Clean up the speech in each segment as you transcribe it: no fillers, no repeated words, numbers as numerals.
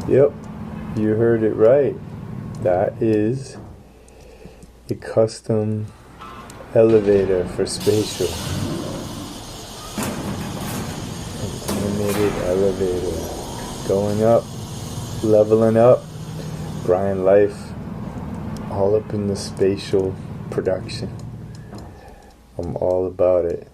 Yep, you heard it right. That is a custom elevator for Spatial. An animated elevator. Going up, leveling up. Brian LiFe, all up in the Spatial production. I'm all about it.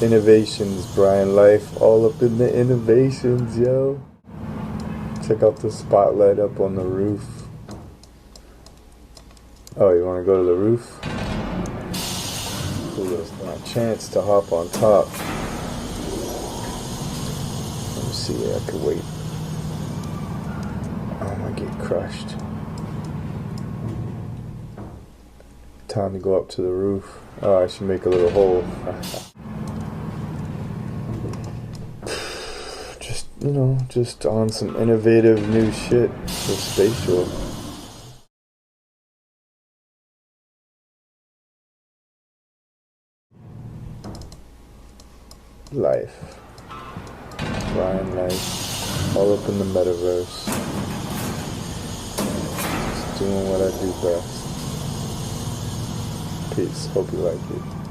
Innovations, Brian LiFe, all up in the innovations, yo. Check out the spotlight up on the roof. Oh, you want to go to the roof? Cool, there's not a chance to hop on top. Let me see, I could wait. I'm gonna get crushed. Time to go up to the roof. Oh, I should make a little hole. Just on some innovative new shit for Spatial. LiFe. Brian LiFe. All up in the Metaverse. Just doing what I do best. Peace. Hope you like it.